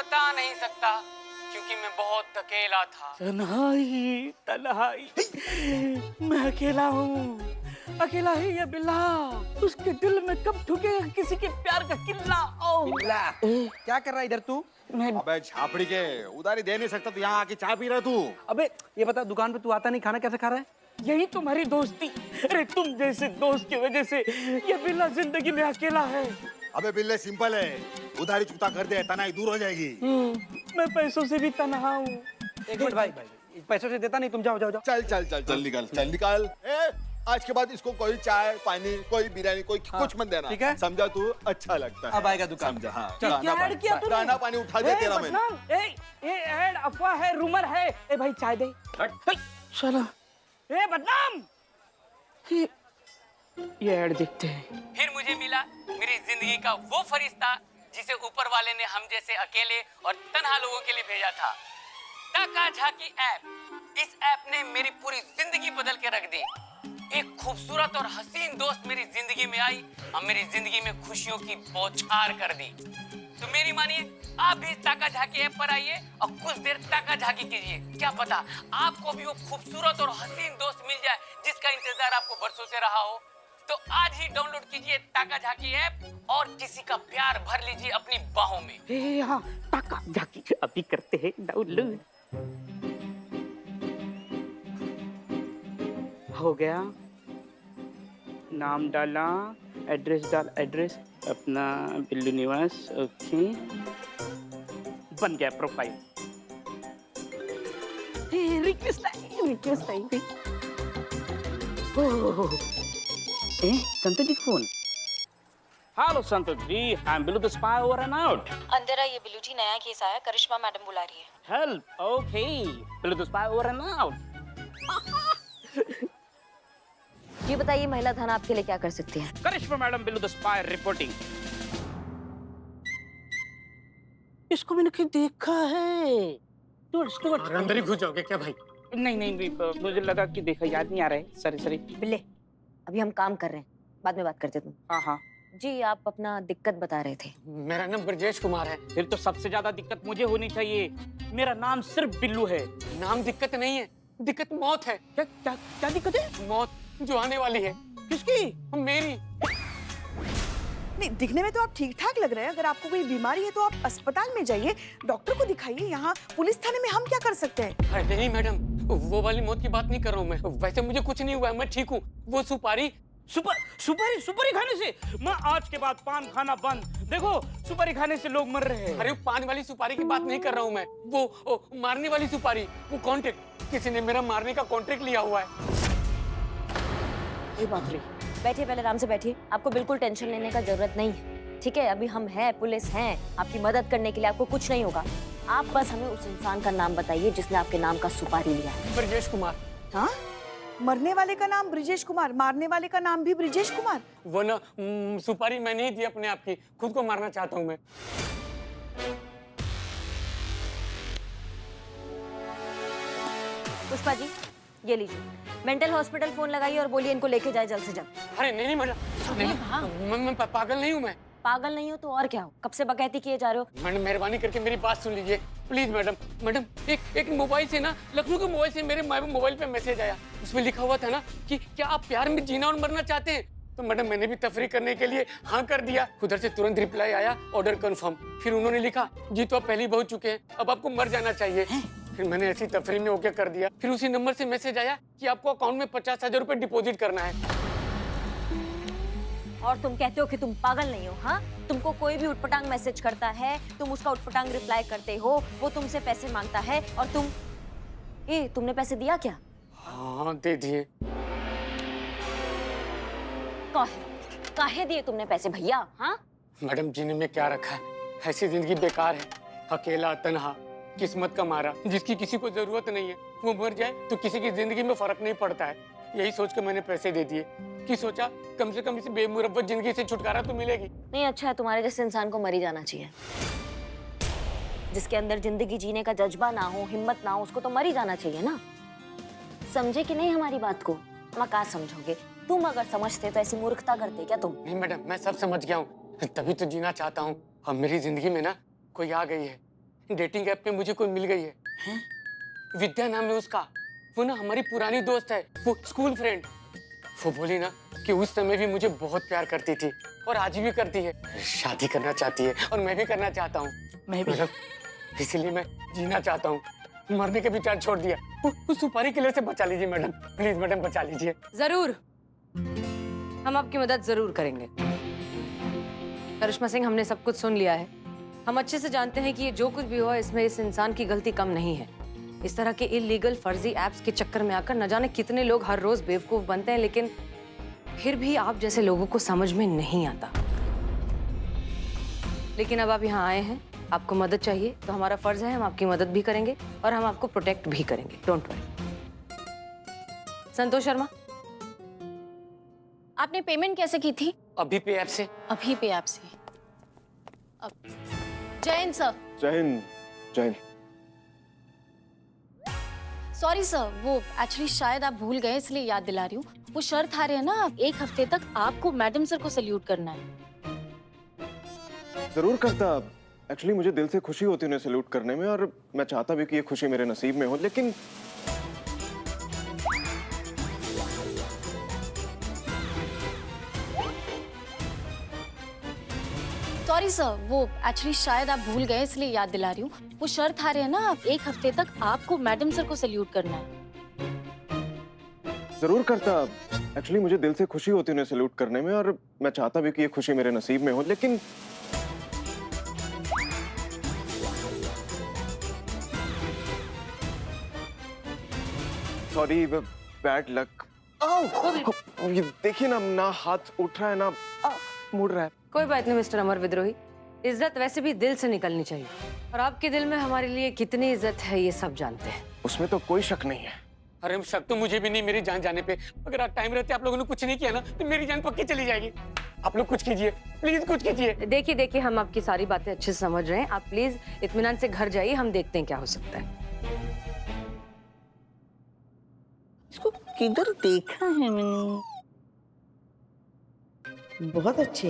बता नहीं सकता क्योंकि मैं बहुत अकेला था। तन्हाई तन्हाई, मैं अकेला हूँ, अकेला ही ये बिल्ला, उसके दिल में कब ठुकेगा किसी के प्यार का किल्ला। बिल्ला, क्या कर रहा है इधर तू? मैं अबे छापड़ी के उधारी दे नहीं सकता तो यहाँ आके चाय पी रहा तू। अबे ये बता, दुकान पे तू आता नहीं, खाना कैसे खा रहा है? यही तुम्हारी दोस्ती, अरे तुम जैसे दोस्त की वजह से ये बिल्ला जिंदगी में अकेला है। अबे बिल्ले सिंपल है, उधारी चुकता कर दे, तनाई दूर हो जाएगी। मैं पैसों से भी तन्हा हूँ। एक मिनट भाई, पैसों से देता नहीं, तुम जाओ जाओ जाओ। चल चल चल चल निकल, चल निकल। आज के बाद इसको कोई चाय पानी, कोई बिरयानी, कोई कुछ मत देना, ठीक है? समझा तू? अच्छा लगता है। अब आएगा दुकान। समझा? हाँ। क्या ऐड किया तूने? दाना पानी उठा दे तेरा मैंने। ये ऐड अफवाह है, रूमर है। ए भाई चाय दे। चलो। ए बदनाम, ये ऐड देखते हैं। फिर मुझे मिला मेरी जिंदगी का वो फरिश्ता जिसे ऊपर वाले ने हम जैसे अकेले और तन्हा लोगों के लिए भेजा था। टाका झाकी ऐप। इस ऐप ने मेरी पूरी जिंदगी बदल के रख दी। एक खूबसूरत और हसीन दोस्त मेरी जिंदगी में आई और मेरी जिंदगी में खुशियों की बौछार कर दी। तो मेरी मानिए, आप भी टाका झाकी ऐप पर आइए और कुछ देर टाका झाकी कीजिए। क्या पता आपको भी वो खूबसूरत और हसीन दोस्त मिल जाए जिसका इंतजार आपको बरसों से रहा हो। तो आज ही डाउनलोड कीजिए टाका झाकी ऐप और किसी का प्यार भर लीजिए अपनी बाहों में। हाँ, टाका झाकी अभी करते हैं डाउनलोड। हो गया, नाम डाला, एड्रेस डाल, एड्रेस अपना बिल्लू निवास, ओके, बन गया प्रोफाइल। रिक्वेस्ट आई। Santosh ji phone. Hello Santosh ji, I am Billu the spy over and out. अंदर आइए बिल्लू जी, नया केस आया, करिश्मा मैडम बुला रही है। Help, okay, Billu the spy over and out. जी बताइए महिला थाना आपके लिए क्या कर सकती है? Karishma madam, Billu the spy reporting. इसको मैंने कहीं देखा है। अंदर ही घुस जाओगे क्या भाई? नहीं, मुझे लगा कि देखा, याद नहीं आ रहा है। सॉरी। बिल्ले, अभी हम काम कर रहे हैं, बाद में बात करते तुम। हाँ। जी आप अपना दिक्कत बता रहे थे। मेरा नाम ब्रजेश कुमार है। फिर तो सबसे ज्यादा दिक्कत मुझे होनी चाहिए। मेरा नाम सिर्फ बिल्लू है। नाम दिक्कत नहीं है, दिक्कत मौत है। क्या दिक्कत है? मौत जो आने वाली है। किसकी? मेरी। नहीं, दिखने में तो आप ठीक ठाक लग रहे हैं। अगर आपको कोई बीमारी है तो आप अस्पताल में जाइए, डॉक्टर को दिखाइए। यहाँ पुलिस थाने में हम क्या कर सकते हैं? अरे नहीं मैडम, वो वाली मौत की बात नहीं कर रहा हूँ मैं। वैसे मुझे कुछ नहीं हुआ है, मैं ठीक हूँ। वो सुपारी सुपारी खाने से मैं आज के बाद पान खाना बंद। देखो, सुपारी खाने से लोग मर रहे हैं। अरे पान वाली सुपारी की बात नहीं कर रहा हूँ मैं। वो मारने वाली सुपारी, वो कॉन्ट्रैक्ट, किसी ने मेरा मारने का कॉन्ट्रैक्ट लिया हुआ है। ये बात रही। बैठिए, पहले आराम से बैठिए। आपको बिल्कुल टेंशन लेने का जरूरत नहीं है, ठीक है? अभी हम हैं, पुलिस हैं, आपकी मदद करने के लिए। आपको कुछ नहीं होगा। आप बस हमें उस इंसान का नाम बताइए जिसने आपके नाम का सुपारी लिया है। ब्रजेश कुमार। हाँ, मरने वाले का नाम ब्रिजेश कुमार, मारने वाले का नाम भी ब्रिजेश कुमार। वो ना सुपारी मैं नहीं दी अपने आप की, खुद को मारना चाहता हूँ मैं। पुष्पा जी, ये लीजिए, मेंटल हॉस्पिटल फोन लगाइए और बोलिए इनको लेके जाए जल्द से जल्द। अरे नहीं मैडम, मैं पागल नहीं हूँ मैं। पागल नहीं हो तो और क्या हो? कब से बकैती किए जा रहे हो? मैडम मेहरबानी करके मेरी बात सुन लीजिए प्लीज। मैडम एक मोबाइल से ना, लखनऊ के मोबाइल से मेरे मोबाइल पे मैसेज आया। उसमें लिखा हुआ था ना कि क्या आप प्यार में जीना और मरना चाहते हैं? तो मैडम मैंने भी तफरी करने के लिए हाँ कर दिया। उधर से तुरंत रिप्लाई आया, ऑर्डर कंफर्म। फिर उन्होंने लिखा, जी तो आप पहले ही बहुत चुके हैं, अब आपको मर जाना चाहिए। फिर मैंने ऐसी तफरी में ओके कर दिया। फिर उसी नंबर से मैसेज आया कि आपको अकाउंट में 50,000 रुपए डिपॉजिट करना है। और तुम कहते हो कि तुम पागल नहीं हो? हाँ, तुमको कोई भी उटपटांग मैसेज करता है, तुम उसका उटपटांग रिप्लाई करते हो, वो तुमसे पैसे मांगता है और तुमने पैसे दिया क्या? हाँ दे दिए। काहे दिए तुमने पैसे भैया? हाँ मैडम जीने में क्या रखा है, ऐसी जिंदगी बेकार है, अकेला तन्हा, किस्मत का मारा, जिसकी किसी को जरूरत नहीं है वो मर जाए तो किसी की जिंदगी में फर्क नहीं पड़ता है। यही सोच कर मैंने पैसे दे दिए कि सोचा कम से कम इस बेमुरब्बत जिंदगी से छुटकारा तो मिलेगी। नहीं, अच्छा है, तुम्हारे जैसे इंसान को मर ही जाना चाहिए। जिसके अंदर जिंदगी जीने का जज्बा ना हो, हिम्मत ना हो, उसको तो मर ही जाना चाहिए ना। समझे कि नहीं हमारी बात को? मका समझोगे? तुम अगर समझते तो ऐसी मूर्खता करते क्या तुम? नहीं मैडम, मैं सब समझ गया हूँ, तभी तो जीना चाहता हूँ। अब मेरी जिंदगी में ना कोई आ गई है डेटिंग ऐप पे मुझे कोई मिल गई है। विद्या नाम है उसका। वो ना हमारी पुरानी दोस्त है, वो स्कूल फ्रेंड। वो बोली ना कि उस समय भी मुझे बहुत प्यार करती थी और आज भी करती है। शादी करना चाहती है और मैं भी करना चाहता हूँ। मैं भी। मतलब इसलिए मैं जीना चाहता हूँ। मरने के विचार छोड़ दिया। उस सुपारी किले से बचा लीजिए मैडम, प्लीज मैडम बचा लीजिए। जरूर, हम आपकी मदद जरूर करेंगे। करिश्मा सिंह, हमने सब कुछ सुन लिया है। हम अच्छे से जानते हैं कि ये जो कुछ भी हुआ इसमें इस इंसान की गलती कम नहीं है। इस तरह के इलीगल फर्जी एप्स के चक्कर में आकर न जाने कितने लोग हर रोज बेवकूफ बनते हैं, लेकिन फिर भी आप जैसे लोगों को समझ में नहीं आता। लेकिन अब आप यहाँ आए हैं, आपको मदद चाहिए, तो हमारा फर्ज है हम आपकी मदद भी करेंगे और हम आपको प्रोटेक्ट भी करेंगे। Don't worry. संतोष शर्मा, आपने पेमेंट कैसे की थी? अभी पे ऐप से। अभी पे आपसे अब जैन सर। जय हिंद। जय हिंद। सॉरी सर, वो एक्चुअली शायद आप भूल गए इसलिए याद दिला रही हूँ। वो शर्त आ रही है ना, 1 हफ्ते तक आपको मैडम सर को सल्यूट करना है। जरूर करता। एक्चुअली मुझे दिल से खुशी होती है उन्हें सैल्यूट करने में, और मैं चाहता भी कि ये खुशी मेरे नसीब में हो, लेकिन सॉरी सर, वो एक्चुअली शायद आप भूल गए इसलिए याद दिला रही हूँ। वो शर्त आ रही है ना, 1 हफ्ते तक आपको मैडम सर को सल्यूट करना है। जरूर करता। एक्चुअली मुझे दिल से खुशी होती है उन्हें सैल्यूट करने में, और मैं चाहता भी कि ये खुशी मेरे नसीब में हो, लेकिन सॉरी, बैड लक। ये देखिए ना हाथ उठ रहा है ना मुड़ रहा है। कोई बात नहीं मिस्टर अमर विद्रोही, इज्जत वैसे भी दिल से निकलनी चाहिए, और आपके दिल में हमारे लिए कितनी इज्जत है ये सब जानते हैं। उसमें तो कोई शक नहीं है। अरे शक तो मुझे भी नहीं मेरी जान जाने पे। अगर आप टाइम रहते आप लोगों ने कुछ नहीं किया ना तो मेरी जान पक्की चली जाएगी। आप लोग कुछ कीजिए, प्लीज कुछ कीजिए। देखिए हम आपकी सारी बातें अच्छे से समझ रहे हैं। आप प्लीज इत्मीनान से घर जाइए, हम देखते हैं क्या हो सकता है। इसको किधर देखा है मैंने? बहुत अच्छे,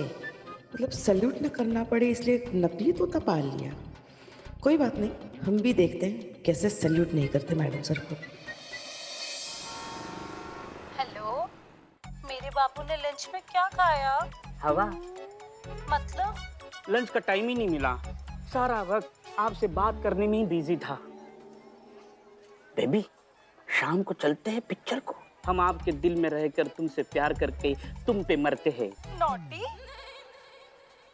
मतलब सल्यूट न करना पड़े इसलिए नकली तोता पाल लिया। कोई बात नहीं, हम भी देखते हैं कैसे सल्यूट नहीं करते मैडम सर को। हेलो, मेरे बाबू ने लंच में क्या खाया? हवा। मतलब लंच का टाइम ही नहीं मिला, सारा वक्त आपसे बात करने में ही बिजी था। बेबी, शाम को चलते हैं पिक्चर को। हम आपके दिल में रहकर तुमसे प्यार करके तुम पे मरते हैं। नॉटी।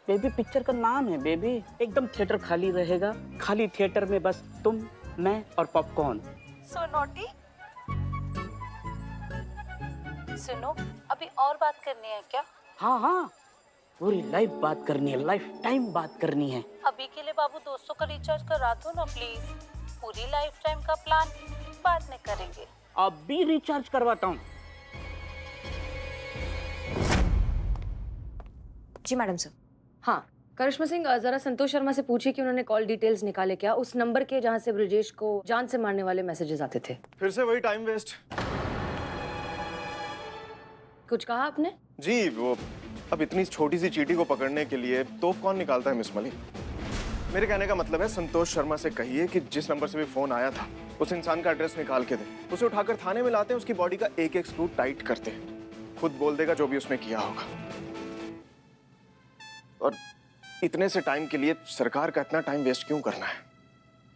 बेबी, पिक्चर का नाम है बेबी। एकदम थिएटर खाली रहेगा, खाली थिएटर में बस तुम, मैं और पॉपकॉर्न। सो नॉटी। सुनो, अभी और बात करनी है क्या? हाँ, पूरी लाइफ बात करनी है, लाइफ टाइम बात करनी है। अभी के लिए बाबू 200 का रिचार्ज करा दो ना प्लीज। पूरी लाइफ टाइम का प्लान बाद में करेंगे। अभी रिचार्ज करवाता हूँ। जी मैडम सर। हाँ, करिश्मा सिंह, जरा संतोष शर्मा से पूछिए कि उन्होंने कॉल डिटेल्स निकाले क्या, उस नंबर के जहाँ से ब्रिजेश को जान से मारने वाले मैसेजेस आते थे। फिर से वही टाइम वेस्ट। कुछ कहा आपने? जी, वो अब इतनी छोटी सी चींटी को पकड़ने के लिए तोप कौन निकालता है मिस मलिक? मेरे कहने का मतलब है संतोष शर्मा से कहिए कि जिस नंबर से भी फोन आया था उस इंसान का एड्रेस निकाल के दे। उसे उठाकर थाने में लाते हैं, उसकी बॉडी का एक एक स्क्रू टाइट करते हैं। खुद बोल देगा जो भी उसने किया होगा। और इतने से टाइम के लिए सरकार का इतना टाइम वेस्ट क्यों करना है?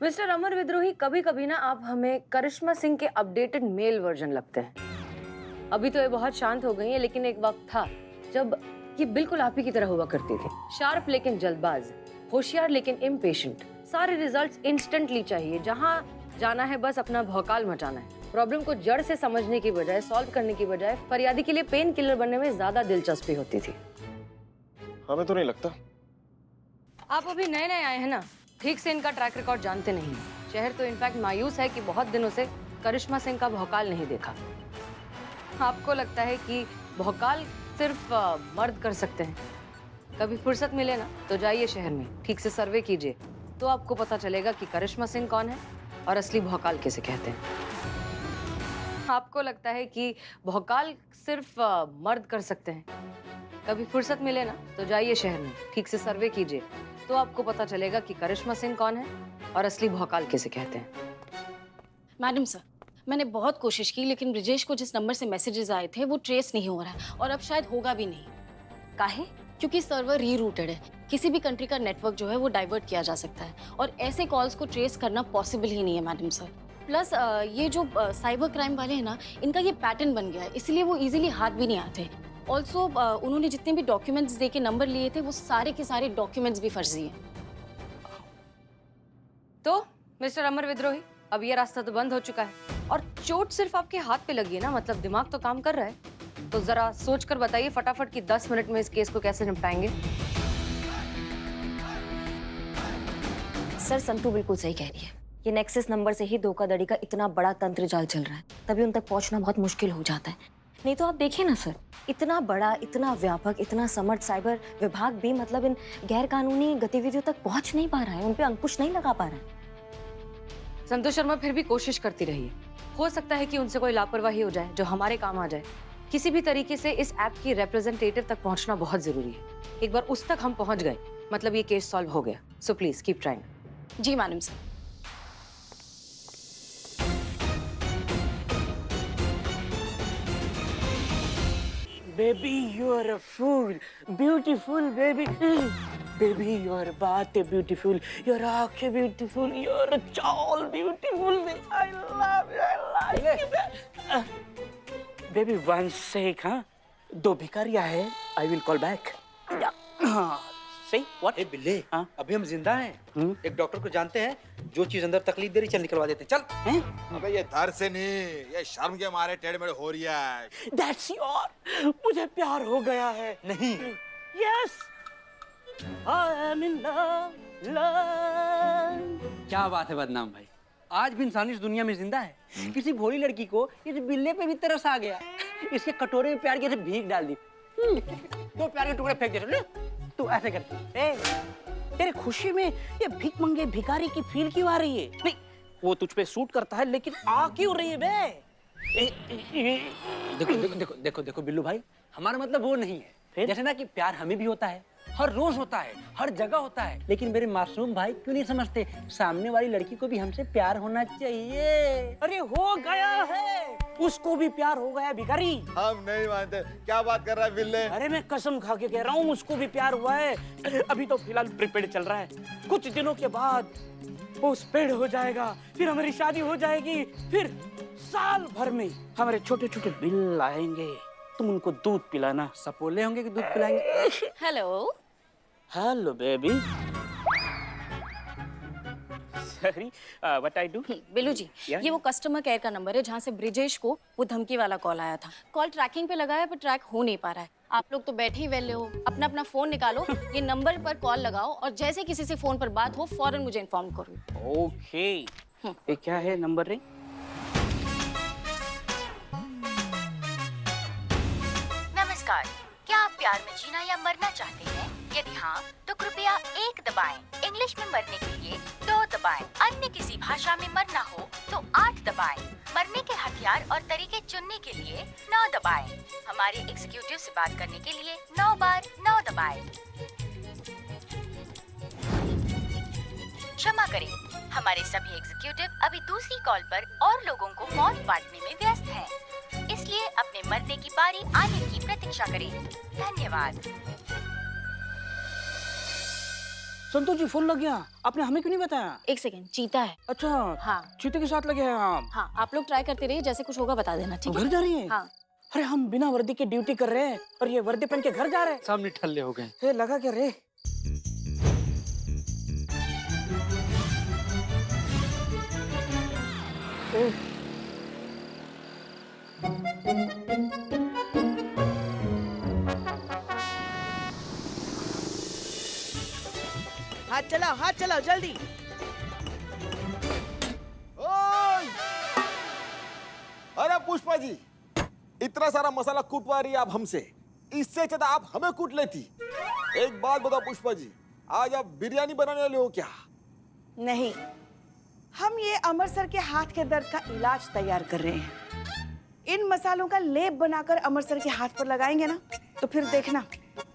मिस्टर अमर विद्रोही, कभी कभी ना आप हमें करिश्मा सिंह के अपडेटेड मेल वर्जन लगते हैं। अभी तो ये बहुत शांत हो गई है, लेकिन एक वक्त था जब ये बिल्कुल आप ही की तरह हुआ करती थी। शार्प लेकिन जल्दबाज, होशियार लेकिन इम्पेशेंट, सारे रिजल्ट्स इंस्टेंटली चाहिए, जहां जाना है बस अपना भौकाल मचाना है। प्रॉब्लम को जड़ से समझने की बजाय, सॉल्व करने की बजाय फरियादी के लिए पेन किलर बनने में ज्यादा दिलचस्पी होती थी। हमें तो नहीं लगता। आप अभी नए नए आए हैं ना, ठीक से इनका ट्रैक रिकॉर्ड जानते नहीं। शहर तो इनफैक्ट मायूस है कि बहुत दिनों से करिश्मा सिंह का भौकाल नहीं देखा। आपको लगता है कि भौकाल सिर्फ मर्द कर सकते हैं? कभी फुर्सत मिले ना तो जाइए शहर में, ठीक से सर्वे कीजिए, तो आपको पता चलेगा कि करिश्मा सिंह कौन है और असली भौकाल किसे कहते हैं। आपको लगता है कि भौकाल सिर्फ मर्द कर सकते हैं? कभी फुर्सत मिले ना तो जाइए शहर में, ठीक से सर्वे कीजिए, तो आपको पता चलेगा कि करिश्मा सिंह कौन है और असली भौकाल किसे कहते हैं। मैडम सर, मैंने बहुत कोशिश की लेकिन ब्रिजेश को जिस नंबर से मैसेजेस आए थे वो ट्रेस नहीं हो रहा है और अब शायद होगा भी नहीं। काहे? क्योंकि सर्वर रीरूटेड है। किसी भी कंट्री का नेटवर्क जो है वो डाइवर्ट किया जा सकता है और ऐसे कॉल्स को ट्रेस करना पॉसिबल ही नहीं है मैडम सर। प्लस ये जो साइबर क्राइम वाले हैं ना, इनका ये पैटर्न बन गया है, इसलिए वो इजीली हाथ भी नहीं आते। ऑल्सो उन्होंने जितने भी डॉक्यूमेंट्स दे के नंबर लिए थे वो सारे के सारे डॉक्यूमेंट्स भी फर्जी हैं। तो मिस्टर अमर विद्रोही, अब ये रास्ता तो बंद हो चुका है और चोट सिर्फ आपके हाथ पे लगी है ना, मतलब दिमाग तो काम कर रहा है। तो जरा सोच कर बताइए फटाफट कि 10 मिनट में इस केस को कैसे निपटाएंगे। सर संतू बिल्कुल सही कह रही है। ये नेक्सस नंबर से ही धोखाधड़ी का इतना बड़ा तंत्र जाल चल रहा है, तभी उन तक पहुंचना बहुत मुश्किल हो जाता है। नहीं तो आप देखिए ना सर, इतना बड़ा, इतना व्यापक, इतना समर्थ साइबर विभाग भी मतलब इन गैर कानूनी गतिविधियों तक पहुंच नहीं पा रहा है, उन पे अंकुश नहीं लगा पा रहा है। संतोष शर्मा फिर भी कोशिश करती रहिए, हो सकता है कि उनसे कोई लापरवाही हो जाए जो हमारे काम आ जाए। किसी भी तरीके से इस ऐप की रिप्रेजेंटेटिव तक पहुंचना बहुत जरूरी है। एक बार उस तक हम पहुंच गए मतलब ये केस सॉल्व हो गया। So please keep trying. जी madam sir. Baby, you're a fool. Beautiful, baby. Baby, your baat is beautiful. Your aankhein beautiful. Your chaul beautiful. I love you. I like you. Baby, one sec, huh? 2 भिखारियाँ हैं. I will call back. Say what? ए बिल्ले, हाँ? अभी हम जिंदा हैं। एक doctor को जानते हैं, जो चीज अंदर तकलीफ दे रही, चल निकलवा देते हैं। चल। हैं? अबे ये दर्द से नहीं, ये शर्म के मारे टेढ़े मेढ़े हो रही है। That's your. मुझे प्यार हो गया है. नहीं। Yes. I am in love. Love. क्या बात है बदनाम भाई, आज भी इंसान इस दुनिया में जिंदा है। किसी भोली लड़की को इस बिल्ले पे भी तरस आ गया, इसके कटोरे में प्यार की ऐसे भीख डाल दी, तो प्यार के टुकड़े फेंक दे। ले, तू ऐसे करती। तेरे खुशी में ये भीख मंगे भिखारी की फील क्यों आ रही है? नहीं, वो तुझ पे सूट करता है लेकिन आ क्यों रही है बे? देखो देखो देखो देखो देखो बिल्लू भाई, हमारा मतलब वो नहीं है। जैसे ना कि प्यार हमें भी होता है, हर रोज होता है, हर जगह होता है, लेकिन मेरे मासूम भाई क्यों नहीं समझते, सामने वाली लड़की को भी हमसे प्यार होना चाहिए। अरे हो गया है, उसको भी प्यार हो गया भिखारी। हम नहीं मानते। क्या बात कर रहा है बिल्ले? अरे मैं कसम खा के कह रहा हूँ, उसको भी प्यार हुआ है। अभी तो फिलहाल प्रीपेड चल रहा है, कुछ दिनों के बाद पोस्टपेड हो जाएगा, फिर हमारी शादी हो जाएगी, फिर साल भर में हमारे छोटे छोटे बिल आएंगे, तुम उनको दूध पिलाना। सपोले होंगे कि दूध पिलाएंगे? Hello hello baby. Sorry, what I do? Billu ji, ये वो कस्टमर केयर का नंबर है जहाँ से ब्रिजेश को वो धमकी वाला कॉल आया था। कॉल ट्रैकिंग पे लगाया पर ट्रैक हो नहीं पा रहा है। आप लोग तो बैठे ही वेले हो, अपना अपना फोन निकालो, ये नंबर पर कॉल लगाओ और जैसे किसी से फोन पर बात हो फौरन मुझे इन्फॉर्म करो। ओके, ये क्या है नंबर रे? नमस्कार, क्या आप प्यार में जीना या मरना चाहते हैं? यदि हाँ, तो कृपया 1 दबाएं। इंग्लिश में मरने के लिए 2 दबाएं। अन्य किसी भाषा में मरना हो तो 8 दबाएं। मरने के हथियार और तरीके चुनने के लिए 9 दबाएं। हमारे एग्जीक्यूटिव से बात करने के लिए 9 बार 9 दबाएं। क्षमा करें, हमारे सभी एग्जीक्यूटिव अभी दूसरी कॉल पर और लोगों को मौत बांटने में व्यस्त हैं। इसलिए अपने मरने की बारी आने की प्रतीक्षा करें। धन्यवाद। संतोष जी, फोन लग गया, आपने हमें क्यों नहीं बताया? 1 सेकेंड, चीता है। अच्छा, हाँ। चीते के साथ लगे हैं आप? हाँ, आप लोग ट्राई करते रहिए, जैसे कुछ होगा बता देना, ठीक है? घर जा रही है? हाँ। अरे हम बिना वर्दी के ड्यूटी कर रहे हैं और ये वर्दी पहन के घर जा रहे हैं। सब निठल्ले हो गए। ये लगा क्या रे? हाथ चलाओ जल्दी। ओय! अरे पुष्पा जी, इतना सारा मसाला कूटवा रही है आप हमसे, इससे अच्छा आप हमें कूट लेती। एक बात बताओ पुष्पा जी, आज आप बिरयानी बनाने वाले हो क्या? नहीं, हम ये अमर सर के हाथ के दर्द का इलाज तैयार कर रहे हैं। इन मसालों का लेप बनाकर अमर सर के हाथ पर लगाएंगे ना, तो फिर देखना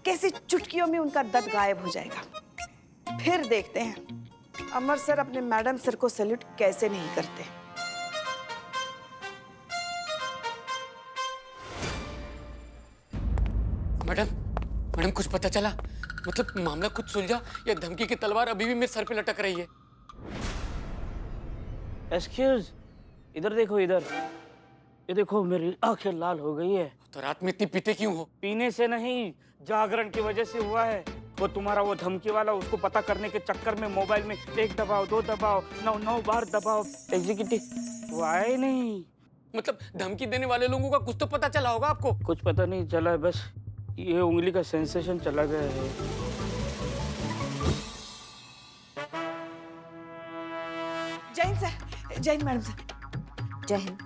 कैसे चुटकियों में उनका दर्द गायब हो जाएगा। फिर देखते हैं अमर सर अपने मैडम सर को सैल्यूट कैसे नहीं करते। मैडम मैडम कुछ पता चला? मतलब मामला कुछ सुलझा या धमकी की तलवार अभी भी मेरे सर पे लटक रही है? एक्सक्यूज, इधर देखो इधर। ये देखो मेरी आंखें लाल हो गई है। तो रात में इतनी पीते क्यों हो? पीने से नहीं, जागरण की वजह से हुआ है। वो तुम्हारा वो धमकी वाला, उसको पता करने के चक्कर में मोबाइल में 1 दबाओ 2 दबाओ 9 बार दबाओ, एग्जीक्यूटिव वो आए नहीं। मतलब धमकी देने वाले लोगों का कुछ तो पता चला होगा आपको? कुछ पता नहीं चला है, बस ये उंगली का सेंसेशन चला गया है। Jain sir, Jain madam sir. जय हिंद।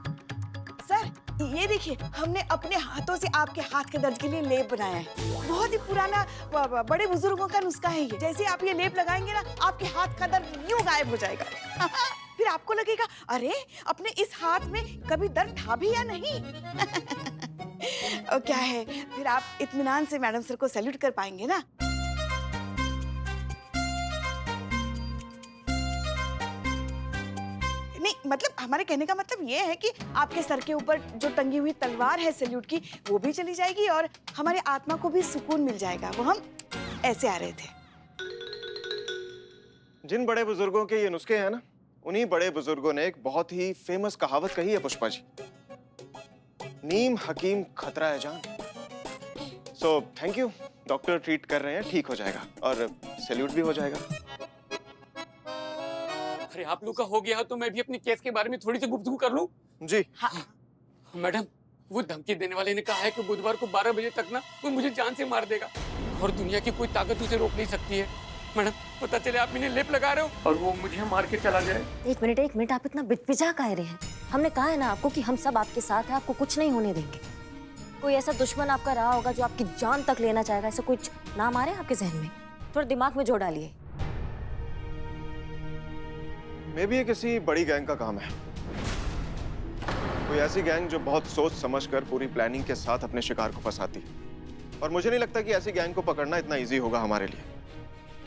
सर ये देखिए, हमने अपने हाथों से आपके हाथ के दर्द के लिए लेप बनाया है। बहुत ही पुराना बड़े बुजुर्गों का नुस्खा है ये। जैसे आप ये लेप लगाएंगे ना, आपके हाथ का दर्द यूं गायब हो जाएगा। फिर आपको लगेगा अरे अपने इस हाथ में कभी दर्द था भी या नहीं। और क्या है, फिर आप इत्मीनान से मैडम सर को सैल्यूट कर पाएंगे ना। नहीं मतलब हमारे कहने का मतलब ये है कि आपके सर के ऊपर जो टंगी हुई तलवार है सैल्यूट की, वो भी चली जाएगी और हमारे आत्मा को भी सुकून मिल जाएगा। वो हम ऐसे आ रहे थे। जिन बड़े बुजुर्गों के ये नुस्खे हैं ना, उन्हीं बड़े बुजुर्गों ने एक बहुत ही फेमस कहावत कही है पुष्पा जी, नीम हकीम खतरा है जान। So thank you, doctor treat कर रहे हैं, ठीक हो जाएगा और सैल्यूट भी हो जाएगा। अरे आप लोग का हो गया तो मैं भी अपने केस के बारे में थोड़ी सी गुफ्तगू कर लूं? जी हाँ। मैडम, वो धमकी देने वाले ने कहा है कि बुधवार को 12 बजे तक ना वो मुझे जान से मार देगा और दुनिया की कोई ताकत उसे रोक नहीं सकती है। मैडम पता चले आप इन्हें लेप लगा रहे हो और वो मुझे मार के चला जाए। एक मिनट, आप इतना बिचबिचा कह रहे हैं? हमने कहा है ना आपको कि हम सब आपके साथ हैं, आपको कुछ नहीं होने देंगे। कोई ऐसा दुश्मन आपका रहा होगा जो आपकी जान तक लेना चाहेगा, ऐसा कुछ नाम आ रहे हैं आपके जहन में? थोड़ा दिमाग में जोड़ डालिए। मे भी ये किसी बड़ी गैंग का काम है, कोई ऐसी गैंग जो बहुत सोच समझकर पूरी प्लानिंग के साथ अपने शिकार को फंसाती है। और मुझे नहीं लगता कि ऐसी गैंग को पकड़ना इतना इजी होगा हमारे लिए,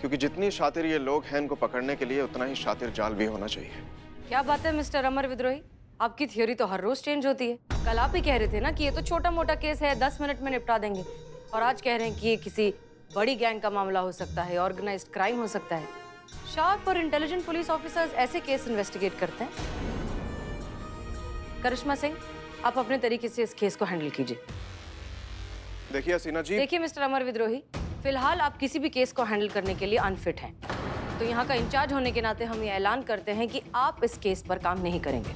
क्योंकि जितनी शातिर ये लोग हैं, इनको पकड़ने के लिए उतना ही शातिर जाल भी होना चाहिए। क्या बात है मिस्टर अमर विद्रोही, आपकी थ्योरी तो हर रोज चेंज होती है। कल आप ही कह रहे थे ना कि ये तो छोटा मोटा केस है, 10 मिनट में निपटा देंगे, और आज कह रहे हैं कि ये किसी बड़ी गैंग का मामला हो सकता है, ऑर्गेनाइज्ड क्राइम हो सकता है। शार्प और इंटेलिजेंट पुलिस ऑफिसर्स ऐसे केस इन्वेस्टिगेट करते हैं। करिश्मा सिंह, आप अपने तरीके से इस केस को हैंडल कीजिए। देखिए हसीना जी, देखिए मिस्टर अमर विद्रोही, फिलहाल आप किसी भी केस को हैंडल करने के लिए अनफिट हैं। तो यहाँ का इंचार्ज होने के नाते हम ये ऐलान करते हैं कि आप इस केस पर काम नहीं करेंगे।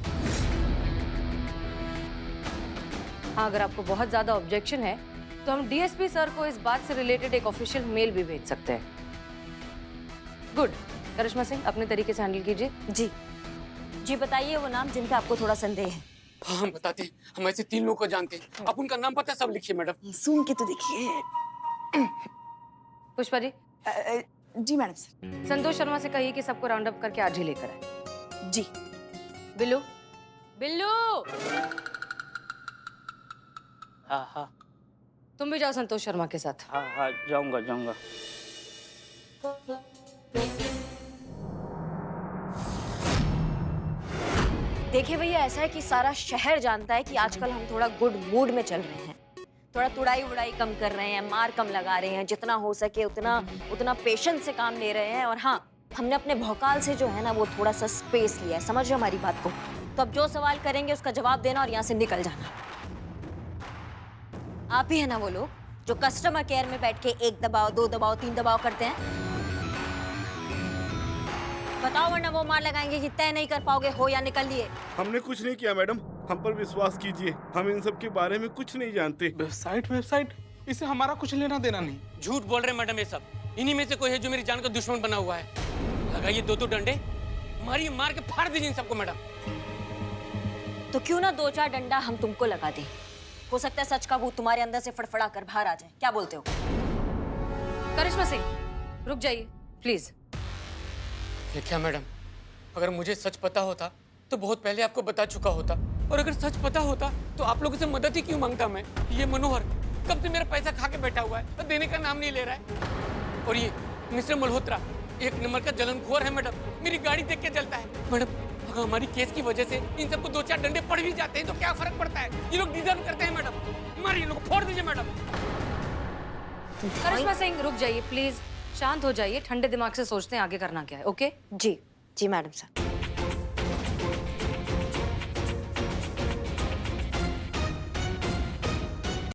हाँ, अगर आपको बहुत ज्यादा ऑब्जेक्शन है तो हम डीएसपी सर को इस बात से रिलेटेड एक ऑफिशियल मेल भी भेज सकते हैं। गुड। करिश्मा सिंह, अपने तरीके से हैंडल कीजिए। जी बताइए वो नाम जिन पे आपको थोड़ा संदेह है। हाँ हम बताते हैं, हम ऐसे 3 लोगों को जानते हैं। आप उनका नाम पता सब लिखिए मैडम। सुन के तो देखिए। पुष्पा जी। जी मैडम सर। संतोष शर्मा से कहिए कि सबको राउंड अप करके आज ही लेकर आए। जी। बिल्लू, बिल्लू, हाँ, तुम भी जाओ संतोष शर्मा के साथ। हाँ, जाऊंगा। देखिए भैया, ऐसा है कि सारा शहर जानता है कि आजकल हम थोड़ा गुड मूड में चल रहे हैं, थोड़ा तुड़ाई उड़ाई कम कर रहे हैं, मार कम लगा रहे हैं, जितना हो सके उतना पेशेंस से काम ले रहे हैं। और हाँ, हमने अपने भौकाल से जो है ना वो थोड़ा सा स्पेस लिया है, समझ रहे हो हमारी बात को? तो अब जो सवाल करेंगे उसका जवाब देना और यहाँ से निकल जाना। आप ही है ना वो लोग जो कस्टमर केयर में बैठ के 1 दबाओ 2 दबाओ 3 दबाओ करते हैं? बताओ वरना वो मार लगाएंगे कि तय नहीं कर पाओगे, हो या निकल लिए। हमने कुछ नहीं किया मैडम, हम पर विश्वास कीजिए, हम इन सब के बारे में कुछ नहीं जानते। वेबसाइट इससे हमारा कुछ लेना देना नहीं। झूठ बोल रहे मैडम, ये सब इन्हीं में से कोई है जो मेरी जान का दुश्मन बना हुआ है। लगाइए 2-2 डंडे, मारिए, मार के फाड़ दीजिए इन सबको मैडम। तो क्यों ना 2-4 डंडा हम तुमको लगा दें, हो सकता है सच का भूत तुम्हारे अंदर से फड़फड़ा कर बाहर आ जाए। क्या बोलते हो? करिश्मा सिंह, रुक जाइए प्लीज। ये क्या मैडम, अगर मुझे सच पता होता तो बहुत पहले आपको बता चुका होता, और अगर सच पता होता तो आप लोगों से मदद ही क्यों मांगता मैं? ये मनोहर कब से मेरा पैसा खा के बैठा हुआ है और देने का नाम नहीं ले रहा है। और ये मिस्टर मल्होत्रा एक नंबर का जलनखोर है मैडम, मेरी गाड़ी देख के जलता है मैडम। अगर हमारी केस की वजह से इन सबको 2-4 डंडे पड़ भी जाते हैं तो क्या फर्क पड़ता है, ये लोग डिजर्व करते हैं मैडम। मारिए लोग, फोड़ दीजिए मैडम। करिश्मा सिंह रुक जाइए प्लीज, शांत हो जाइए, ठंडे दिमाग से सोचते हैं आगे करना क्या है। ओके जी जी मैडम सर।